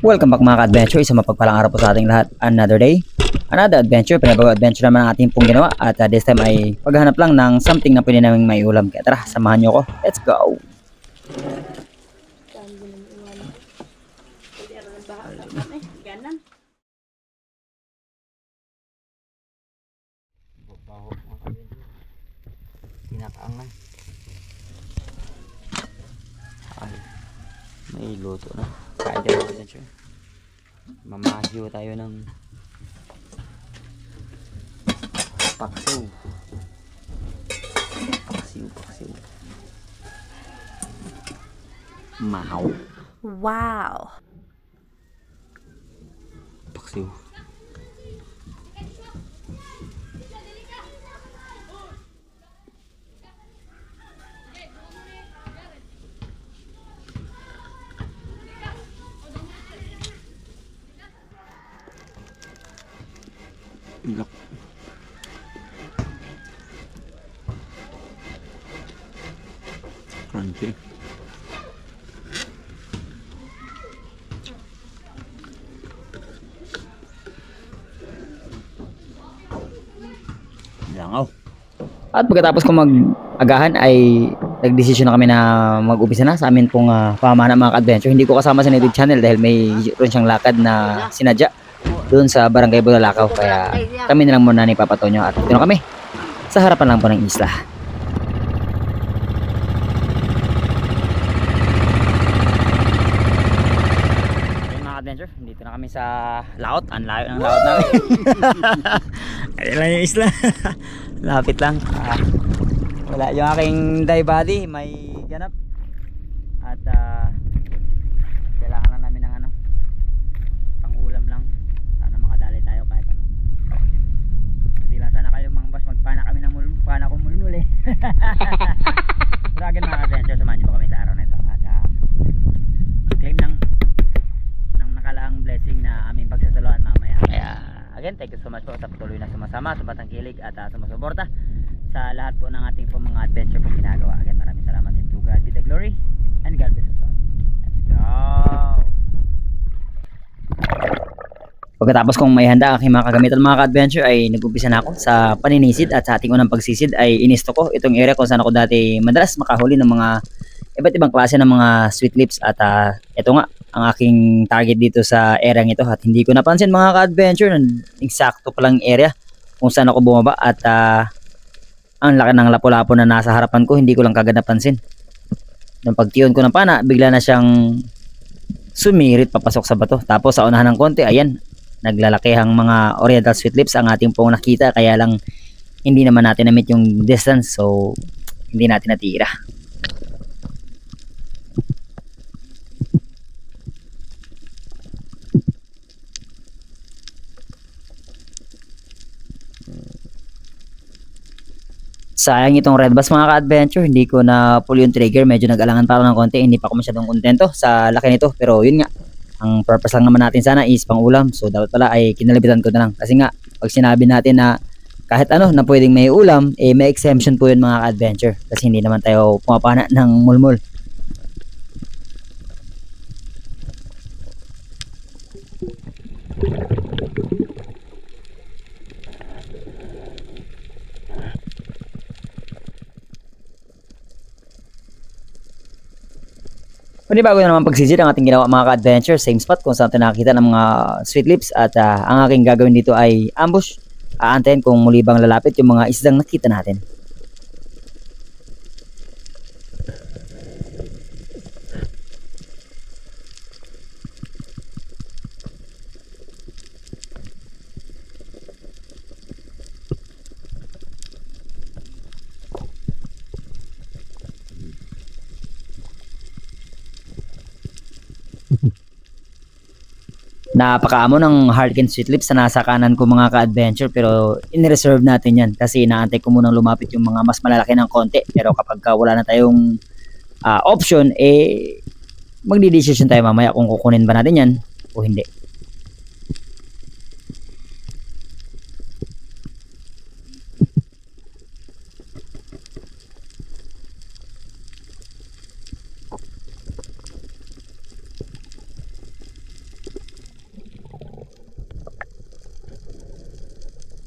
Welcome back mga ka-adventure, isang mapagpalang araw po sa ating lahat. Another day, another adventure, pinabagaw adventure naman ang ating pong ginawa. At this time ay paghahanap lang ng something na pwede namin may ulam. Kaya tara, samahan nyo ko. Let's go! Kinakaangan. Ay, may luto na. Kain tayo mga adventure. Mamahyo tayo ng paksiw. Paksiw. Mahaw. Wow. Paksiw. Ilak. Crunchy. Langaw. At pagkatapos ko mag-agahan ay nagdesisyon na kami na mag-umpisa na sa amin pong pamana mga ka-adventure. Hindi ko kasama sa YouTube channel dahil may ron siyang lakad na sinadya doon sa Barangay Bulalakaw. Kaya kami na lang muna ni Papa Tonyo at ito na kami sa harapan lang po ng isla. Ayun mga ka-adventure, dito na kami sa laot. Ang layo ng laot namin. Ayun lang yung isla. Lapit lang. Wala yung aking dive body, may ganap. At kailangan lang namin ng pangulam lang. Sana makadali tayo kahit ano. Hindi lang sana kayo mga boss, magpana kami ng pana kong mulmul eh. Pero again mga adventure, samahan niyo po kami sa araw na ito. At claim ng nakalaang blessing na aming pagsasaluhan mamaya. Kaya again, thank you so much po sa patuloy na sumasama, sa batang kilig at sumusuporta sa lahat po ng ating pong mga adventure pong ginagawa. Again, maraming salamat, and to God be the glory and God bless us all. Let's go! Pagkatapos kong may handa ang aking mga kagamitan mga ka-adventure ay nag-umpisa na ako sa paninisid. At sa ating unang pagsisid ay inisto ko itong area kung saan ako dati madalas makahuli ng mga iba't ibang klase ng mga sweet lips. At ito nga ang aking target dito sa area ito, at hindi ko napansin mga ka-adventure, eksakto palang area kung saan ako bumaba. At ang laki ng lapu-lapo na nasa harapan ko, hindi ko lang kagad napansin. Nung pagtiyon ko ng pana, bigla na siyang sumirit papasok sa bato. Tapos sa unahan ng konti, ayan, naglalakihang mga oriental sweet lips ang ating pong nakita. Kaya lang hindi naman natin na-meet yung distance, so hindi natin natira. Sayang itong red bass mga ka-adventure, hindi ko na pull yung trigger, medyo nag-alangan pa ako ng konti, hindi pa ako masyadong kontento sa laki nito. Pero yun nga, ang purpose lang naman natin sana is pang ulam, so dapat pala ay kinalibitan ko na lang. Kasi nga, pag sinabi natin na kahit ano na pwedeng may ulam, eh may exemption po yun mga ka-adventure, kasi hindi naman tayo pumapana ng mulmul. Panibago na naman pagsisid ang ating ginawa mga ka-adventure. Same spot kung saan natin nakakita ng mga sweet lips. At ang aking gagawin dito ay ambush. Aantayin kung muli bang lalapit yung mga isdang nakita natin. Napakaamo ng hardcan sweet lips na nasa kanan ko mga ka-adventure, pero in-reserve natin yan kasi inaantay ko munang lumapit yung mga mas malalaki ng konti. Pero kapag wala na tayong option, eh magdi-decision tayo mamaya kung kukunin ba natin yan o hindi.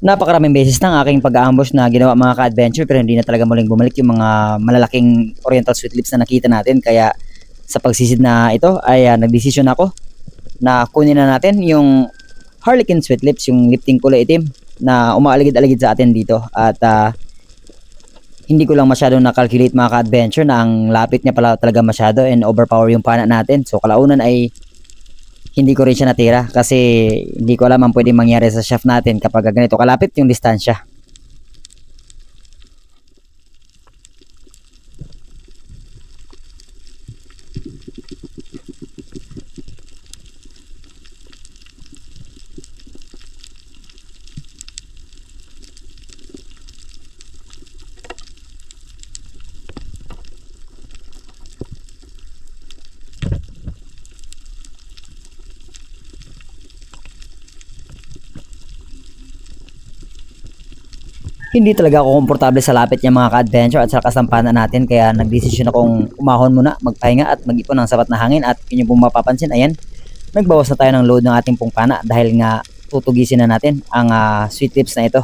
Napakaraming beses ng aking pag-ambush na ginawa mga ka-adventure pero hindi na talaga muling bumalik yung mga malalaking oriental sweet lips na nakita natin. Kaya sa pagsisid na ito ay nagdesisyon ako na kunin na natin yung Harlequin sweet lips, yung lifting kulay itim na umaaligid-aligid sa atin dito. At hindi ko lang masyadong na-calculate mga ka-adventure na ang lapit niya pala talaga masyado and overpower yung pana natin. So kalaunan ay hindi ko rin siya natira kasi hindi ko alam ang pwedeng mangyari sa shaft natin kapag ganito kalapit yung distansya. Hindi talaga ako komportable sa lapit niya mga ka-adventure at sa kasampanan natin kaya nagdesisyon akong umahon muna, magpahinga at mag-ipon ng sapat na hangin. At yun yung pong mapapansin, ayan, nagbawas na tayo ng load ng ating pong pana dahil nga tutugisin na natin ang sweet lips na ito.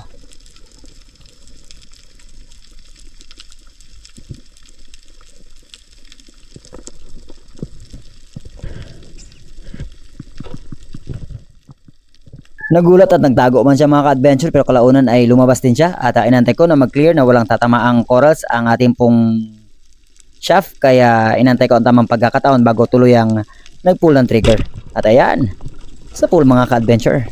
Nagulat at nagtago man siya mga ka-adventure pero kalaunan ay lumabas din siya at inantay ko na mag-clear na walang tatamaang corals ang ating pong shaft kaya inantay ko ang tamang pagkakataon bago tuloy ang nag-pull ng trigger. At ayan, sa pull mga ka-adventure.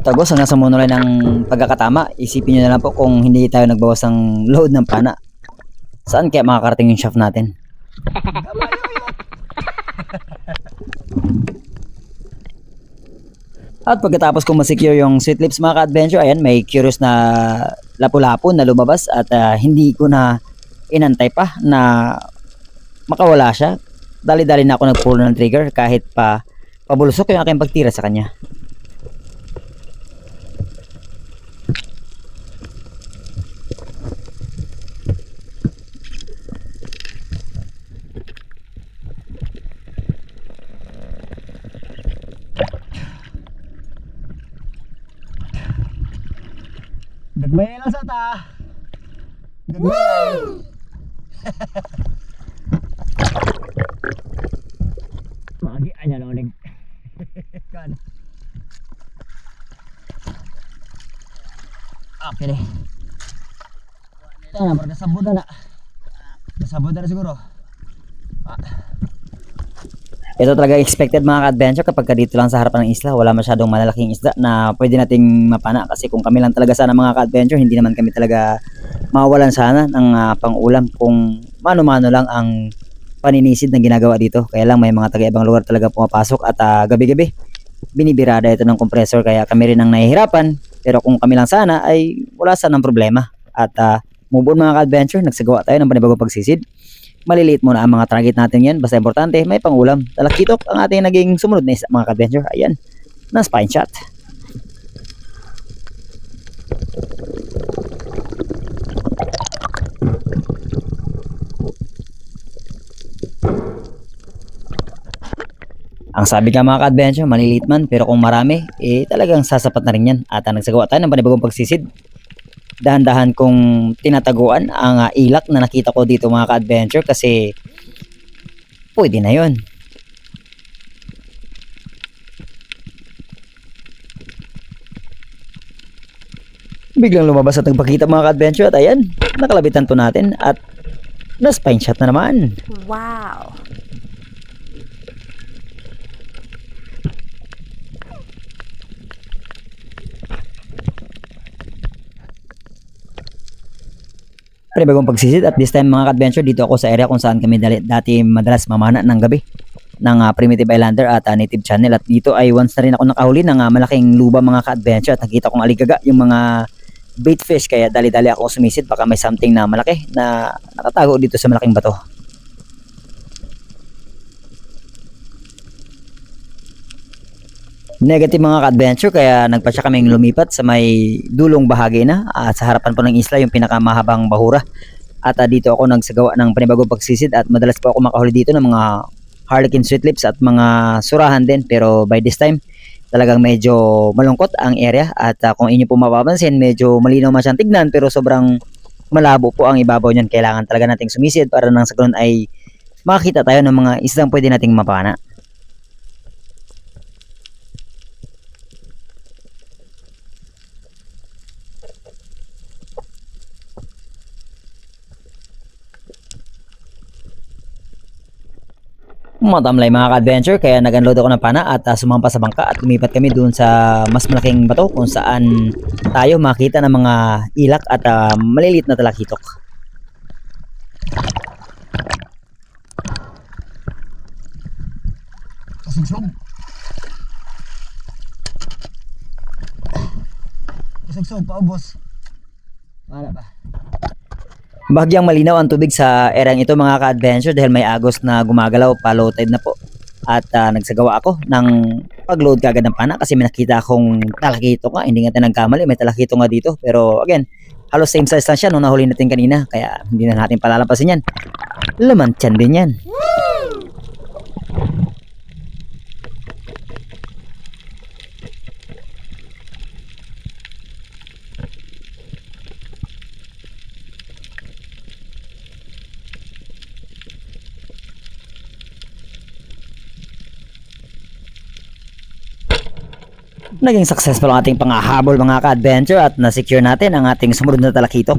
Tagos hanggang sa monolay ng pagkakatama. Isipin nyo na lang po kung hindi tayo nagbawas ng load ng pana. Saan kaya makakarating yung shaft natin? At pagkatapos kong masecure yung sweet lips mga ka-adventure, ayan, may curious na lapu-lapu na lumabas at hindi ko na inantay pa na makawala siya. Dali-dali na ako nag-pull ng trigger kahit pa pabulusok yung aking pagtira sa kanya. Gagmay lang sa ta. Gagmay. Magi anya lo ning. Kan. Okay deh. Tara, nasabod na. Nasabod na siguro. Ito talaga expected mga ka-adventure kapag dito lang sa harapan ng isla, wala masyadong malalaking isda na pwede nating mapana kasi kung kami lang talaga sana mga ka-adventure, hindi naman kami talaga mawalan sana ng pang-ulam kung mano-mano lang ang paninisid na ginagawa dito. Kaya lang may mga taga-ibang lugar talaga pumapasok at gabi-gabi binibirada ito ng compressor kaya kami rin ang nahihirapan. Pero kung kami lang sana ay wala sanang problema. At move on mga ka-adventure, nagsagawa tayo ng panibagong pagsisid. Maliliit muna ang mga target natin yan. Basta importante, may pangulam. Talakitok ang ating naging sumunod na isa mga ka-adventure. Ayan, na spine shot. Ang sabi ka mga ka-adventure, maliliit man, pero kung marami, talagang sasapat na rin yan. At nagsagawa tayo ng panibagong pagsisid. Dahan-dahan kong tinataguan ang ilak na nakita ko dito mga ka-adventure kasi pwede na yun. Biglang lumabas at nagpakita mga ka-adventure at ayan, nakalabitan to natin at na-spine shot na naman. Wow. Panibagong pagsisid at this time mga ka-adventure dito ako sa area kung saan kami dati madalas mamana ng gabi ng Primitive Islander at native channel. At dito ay once na rin ako nakahuli ng malaking luba mga ka-adventure at nakita kong aligaga yung mga bait fish kaya dali-dali ako sumisid baka may something na malaki na nakatago dito sa malaking bato. Negative mga ka-adventure, kaya nagpasya kaming lumipat sa may dulong bahagi na at sa harapan po ng isla yung pinakamahabang bahura. At dito ako nagsagawa ng panibagong pagsisid at madalas po ako makahuli dito ng mga harlequin sweetlips at mga surahan din. Pero by this time talagang medyo malungkot ang area at kung inyo po mapapansin medyo malinaw man siyang tignan pero sobrang malabo po ang ibabaw niyan. Kailangan talaga nating sumisid para nang sa ganun ay makakita tayo ng mga islang pwede nating mapana. Matamlay mga ka-adventure, kaya nag-unload ako ng pana at sumampa sa bangka at lumipat kami doon sa mas malaking bato kung saan tayo makita ng mga ilak at maliliit na talakitok. Sugsog pa, boss. Wala ba? Bahagyang malinaw ang tubig sa erang ito mga ka-adventure dahil may agos na gumagalaw, pa low tide na po. At nagsagawa ako ng pag-load kagad ng pana kasi may nakita akong talakito nga. Hindi nga tayo nagkamali, may talakito nga dito. Pero again, halos same size lang siya nung nahuli natin kanina. Kaya hindi na natin palalampasin yan. Laman tiyan din yan. Naging successful ang ating pangahabol mga ka-adventure at na-secure natin ang ating sumunod na talakitok.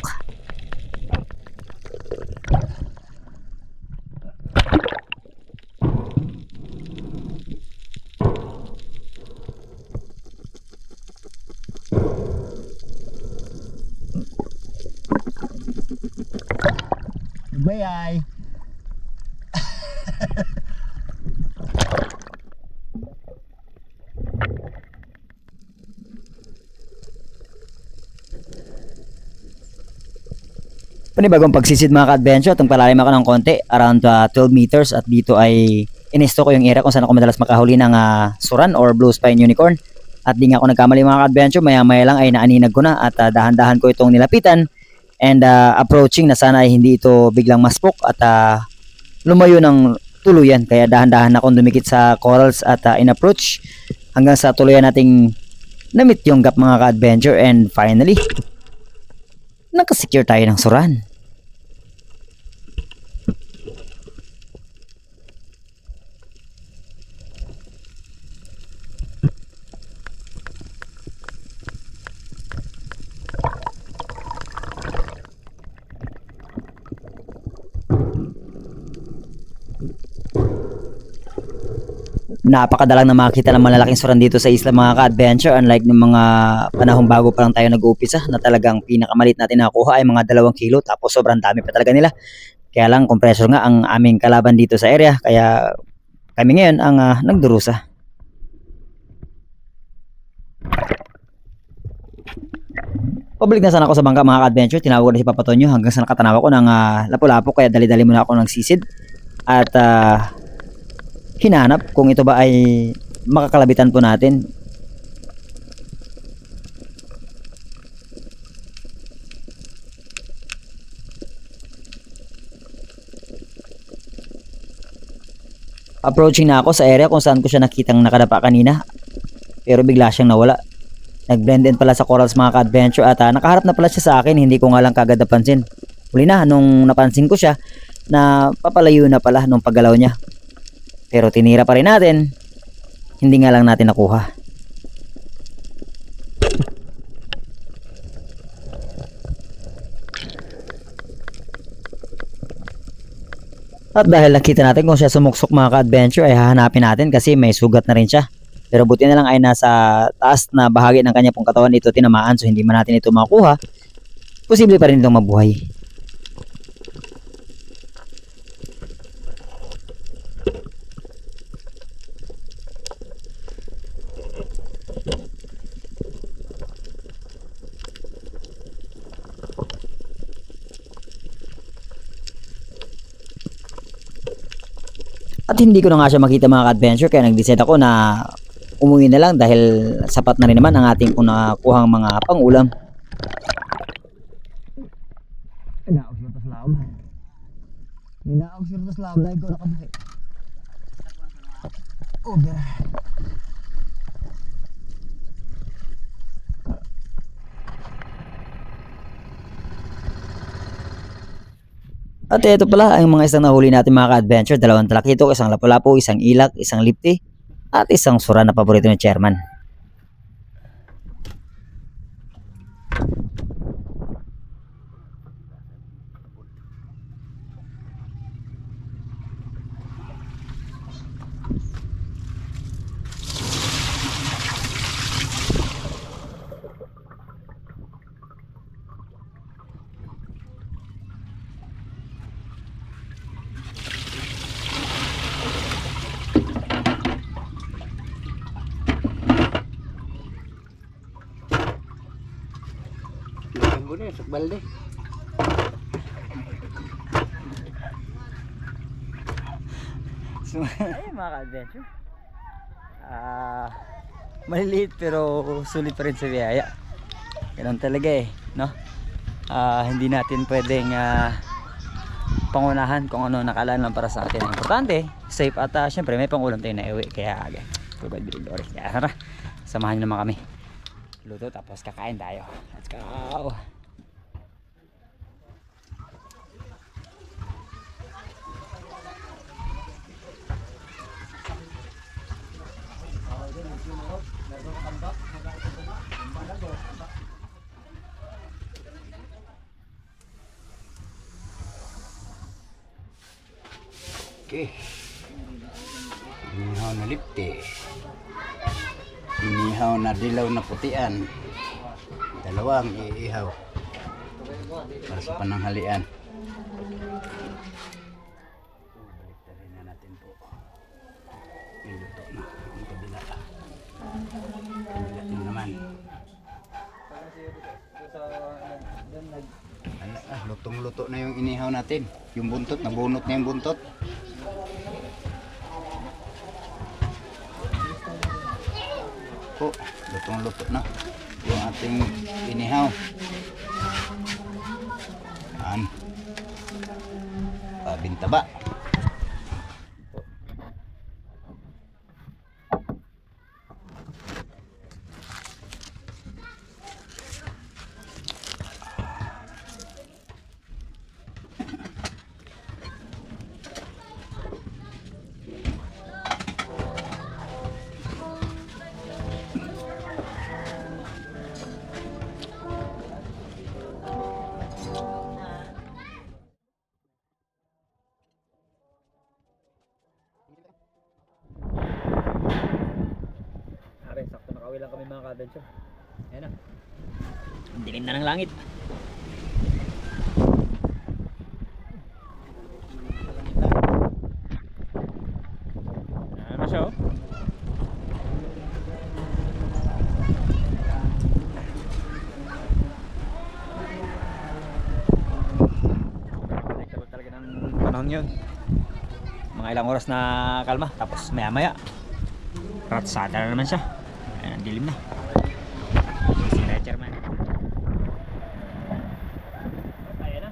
Bayay. Panibagong pagsisid mga ka-adventure, itong palalim ako ng konti, around 12 meters at dito ay inisto ko yung area kung saan ako madalas makahuli ng suran or blue spine unicorn. At di nga ako nagkamali mga ka-adventure, maya maya lang ay naaninag ko na at dahan-dahan ko itong nilapitan and approaching na sana ay hindi ito biglang maspok at lumayo ng tuluyan. Kaya dahan-dahan akong dumikit sa corals at in-approach hanggang sa tuluyan nating na-meet yung gap mga ka-adventure and finally nakasecure tayo ng suran. Napakadalang na makita ng malalaking suran dito sa isla mga ka-adventure, unlike ng mga panahong bago pa lang tayo nag-uumpisa na talagang pinakamalit natin nakuha ay mga 2 kilo tapos sobrang dami pa talaga nila. Kaya lang compressor nga ang aming kalaban dito sa area kaya kami ngayon ang nagdurusa. Pabalik na sana ako sa bangka mga ka-adventure, tinawag ko na si Papa Tonyo hanggang sa nakatanaw ko ng lapu-lapu kaya dali-dali muna ako ng sisid at hinanap kung ito ba ay makakalabitan po natin. Approaching na ako sa area kung saan ko siya nakitang nakadapa kanina pero bigla siyang nawala. Nag-blend in pala sa corals mga ka-adventure at nakaharap na pala siya sa akin, hindi ko nga lang kagad napansin. Huli na nung napansin ko siya na papalayo na pala nung paggalaw niya. Pero tinira pa rin natin. Hindi nga lang natin nakuha. At dahil nakita natin kung siya sumuksok mga ka-adventure ay hahanapin natin kasi may sugat na rin siya. Pero buti na lang ay nasa taas na bahagi ng kanya pong katawan ito tinamaan so hindi man natin ito makuha. Posible pa rin itong mabuhay. At hindi ko na nga siya makita mga ka-adventure kaya nag-decide ako na umuwi na lang dahil sapat na rin naman ang ating kung nakakuhang mga pang-ulam. At ito pala ang mga isang nahuli natin mga ka-adventure. 2 talakitok, isang lapu-lapu, isang ilak, isang lipti, at isang sura na paborito ni Chairman. Balde. So, ayun mga ka-adventure. Maliliit pero sulit pa rin sa biyaya. Ganun talaga eh, no? Hindi natin pwedeng pangunahan kung ano nakalaan lang para sa atin. Ang importante, safe at syempre may pangulam tayo na iwi. Kaya provide bilog. Kaya tara, samahan nyo naman kami. Luto tapos kakain tayo. Let's go! Okay. Inihaw na lipte. Inihaw na dilaw na putian. 2 iihaw. Para sa pananghalian. Baliktarin na natin po. Niluto na ang kabila. Kabila din naman. Lutong-luto na yung inihaw natin. Yung buntot, nabunot na yung buntot. Lutong-luto na yung ating inihaw. Yan. Bintaba. Sakto nakawin lang kami mga ka-adventure. Ayan na. Ang dilim na ng langit. Ayan na siya oh. Predictable talaga ng panahon yun. Mga ilang oras na kalma. Tapos maya maya ratsada na naman siya. Ayan, dilim na. Sila Chairman. Ayan na.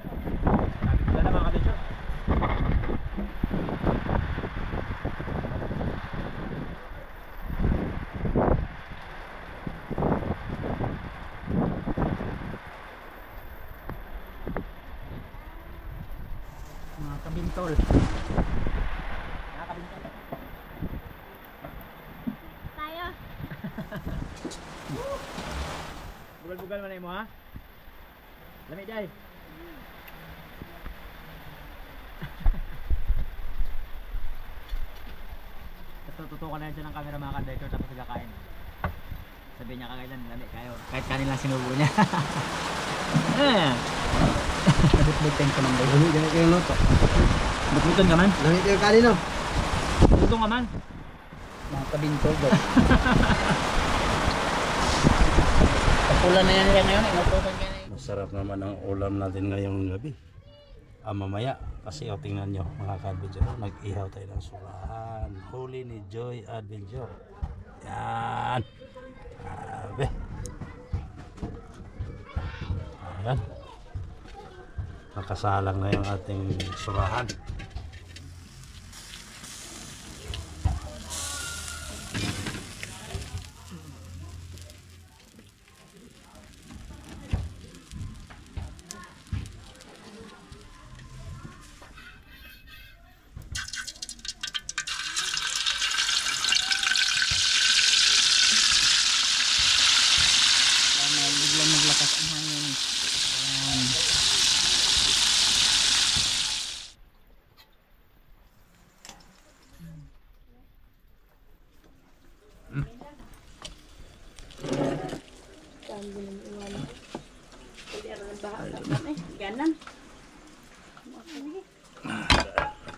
Wala na mga ka-adventure. Mga kabintol. Bugal-bugal man mo ha? Lamig jay. Tututukan na yan siya ng camera mga ka-adventure tapos nagkakain. Sabi niya kagailan, lamig kayo. Kahit kanila sinubo niya. Nabit-bitin ko lang ba? Lamig ganit yung luto. Butbuton ka man? Lamig yung kanino? Butbuton ka man? Mga kabintol daw. Pula na yan nila ngayon, inutusan ka na. Masarap naman ang ulam natin ngayong gabi. Mamaya, kasi tingnan nyo mga ka-adventure, nag-ihaw tayo ng sulahan. Huli ni Joy Adventure. Yan. Grabe. Ayan. Nakasalang na yung ating surahan. Biglang maglakas ang hangin. Ayan.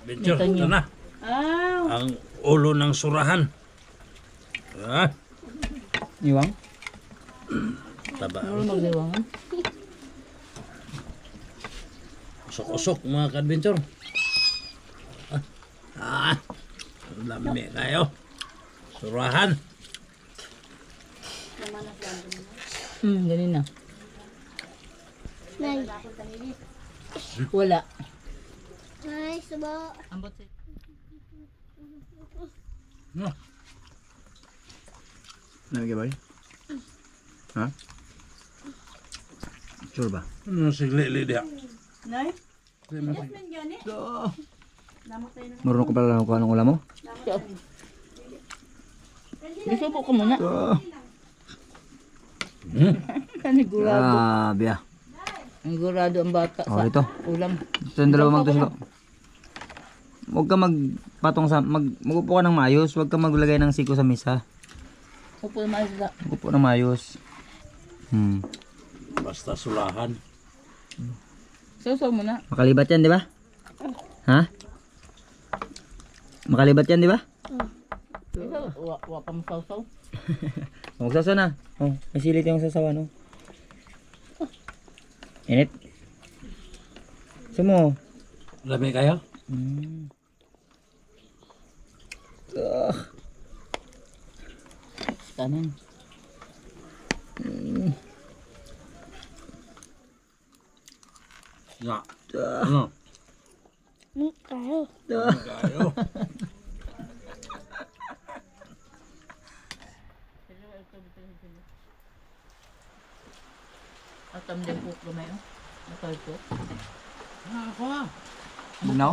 Adventure, ito na. Ang ulo ng surahan. Ah, Iwang? taba. Mag-iwangan? Usok-usok mga ka-adventure. Lami kayo. Surahan. Ganun na. Nay. Wala. Nay, subo. Ambot sa... Nalagay ba? Ha? Sure ba? Ano sigli dia? Nay? Sige, mas- Yan gani. Namatay na. Marunong ko pala kung anong ulam mo? Isubo ko muna. Panigurado. Grabe ah. Panigurado ang bata Oh, sa ito. ulam. Ito yung dalawa magtuslo. Huwag ka magpatong sa... Magupo ka ng maayos. Huwag ka maglagay ng siko sa mesa. Upo na maayos na. Magupo ng maayos. Basta surahan. Sausaw mo na. Makalibat yan, di ba? Ha? Makalibat yan, di ba? Wa pa mo sausaw. Magsasaw na. Oh, may silit yung sasawa, no? Init. Sumo. Lami kayo? Kanan. Ya. Ano? Kayo. Kayo. Atam din po lumay. Nakal po. Bugnaw?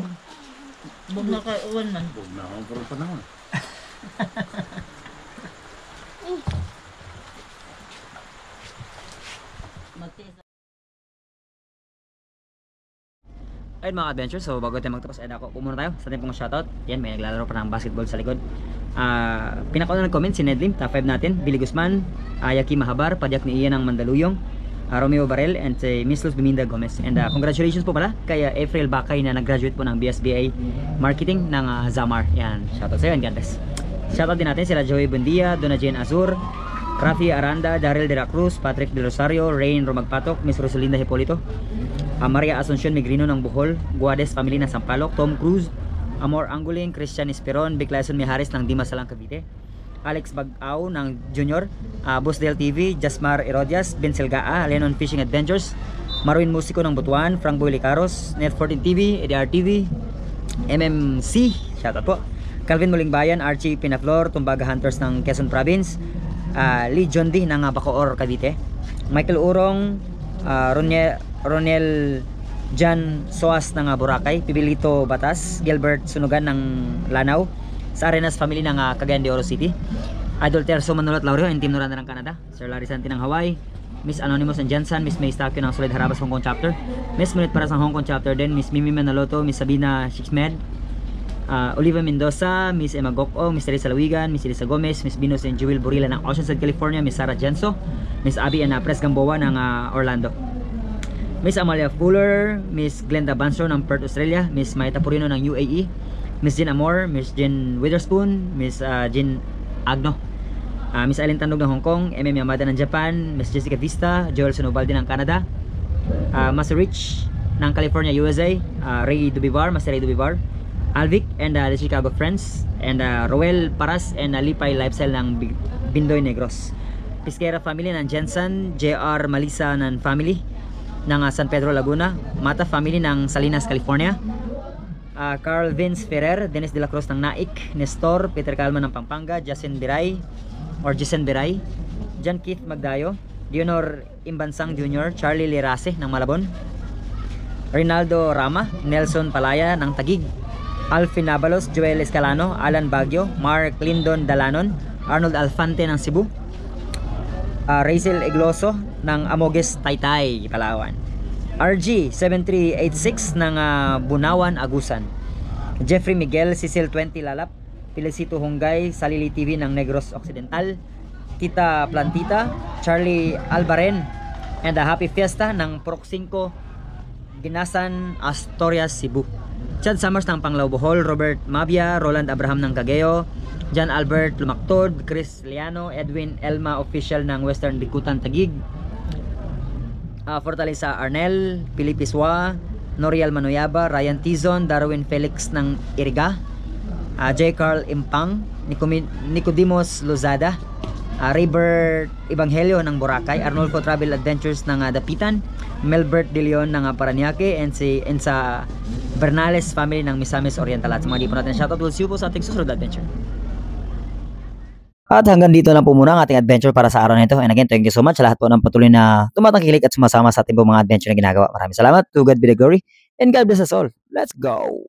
Bum na kay uwan man. Huwag na akong pero panahon. Magtiis. Ayun mga adventure, so bago tayo magtapos ay ako, pumunta tayo sa ating pong shoutout. Yan, may naglalaro pa ng basketball sa likod. Pinakauna nag-comment si Nedlim, top 5 natin. Billy Guzman, Yaki Mahabar, padyak ni Ian ng Mandaluyong, Romeo Barrel, and si Miss Luz Biminda Gomez. And congratulations po pala kay April Bakay na nag-graduate po ng BSBA Marketing ng Zamar. Yan, shoutout sa iyo and God bless. Shoutout din natin sila Joey Bundia, Donna Jane Azur, Rafi Aranda, Daryl De La Cruz, Patrick De Rosario, Rain Romagpatok, Miss Rosalinda Hipolito, Maria Asuncion Migrino ng Bohol, Guades Family ng Sampaloc, Tom Cruz, Amor Anguling, Christian Esperon, Biclason Mihares ng Dimasalang Cavite, Alex Bagao ng Junior, Busdale TV, Jasmar Erodias, Ben Selgaa, Lennon Fishing Adventures, Marwin Musico ng Butuan, Frank Boy Licaros, Net14 TV, EDR TV, MMC, shoutout po, Calvin Mulingbayan, Archie Pinaflor, Tumbaga Hunters ng Quezon Province, Lee John D ng Bacoor, Cavite, Michael Urong, Ronel Jan Soas ng Boracay, Pibilito Batas, Gilbert Sunugan ng Lanao, sa Arenas Family ng Cagayan de Oro City, Idol Terso Manulot Laureo and Team Noranda ng Canada, Sir Larry Santi ng Hawaii, Miss Anonymous and Jensen, Miss May Stakyo ng Solid Harabas Hong Kong Chapter, Miss Munit para sa Hong Kong Chapter din, Miss Mimi Manaloto, Miss Sabina Shixmed, Oliva Mendoza, Miss Emma Goko, Miss Teresa Lawigan, Miss Elisa Gomez, Miss Venus and Jewel Burila ng Oceanside, California, Miss Sarah Jenso, Miss Abby and Pres Gamboa ng Orlando, Miss Amalia Fuller, Miss Glenda Bansro ng Perth, Australia, Miss Maita Purino ng UAE, Miss Jean Amor, Miss Jean Witherspoon, Miss Jean Agno, Miss Aileen Tandog ng Hong Kong, MM Yamada ng Japan, Miss Jessica Vista, Joel Sonobaldi ng Canada, Master Rich ng California, USA, Ray Dubivar, Master Ray Dubivar, Alvic and the Chicago Friends, and Roel Paras and Lipay Lifestyle ng Bindoy Negros. Pisquera family ng Jensen, JR Malisa ng family ng San Pedro Laguna, Mata family ng Salinas, California, Carl Vince Ferrer, Dennis de la Cruz ng Naik, Nestor, Peter Calma ng Pampanga, Jason Biray, John Keith Magdayo, Leonor Imbansang Jr., Charlie Lirase ng Malabon, Rinaldo Rama, Nelson Palaya ng Tagig, Alfin Nabalos, Joel Escalano, Alan Baguio, Mark Lindon Dalanon, Arnold Alfante ng Cebu, Rachel Egloso ng Amoges, Taytay, Palawan, RG 7386 ng Bunawan, Agusan, Jeffrey Miguel, Cecil 20 Lalap, Felicito Hungay, Salili TV ng Negros Occidental, Tita Plantita, Charlie Albaren, and a Happy Fiesta ng Prok 5, Ginasan, Asturias, Cebu. Chad Summers ng Panglao, Bohol, Robert Mabia, Roland Abraham ng Cageo, John Albert Lumaktod, Chris Liano, Edwin Elma Official ng Western Bikutan, Tagig, Fortaleza Arnel, Pilipiswa, Noriel Manuyaba, Ryan Tizon, Darwin Felix ng Iriga, J. Carl Impang, Nicodimos Lozada, Raybert Evangelio ng Boracay, Arnolfo Travel Adventures ng Dapitan, Melbert De Leon ng Paranaque, and sa Bernales family ng Misamis Oriental. At sa mga di po natin shoutout, we'll see you po sa ating susunod adventure. At hanggang dito lang po muna ang ating adventure para sa araw na ito. And again, thank you so much sa lahat po ng patuloy na tumatangkilik at sumasama sa ating po mga adventure na ginagawa. Maraming salamat. To God be the glory and God bless us all. Let's go!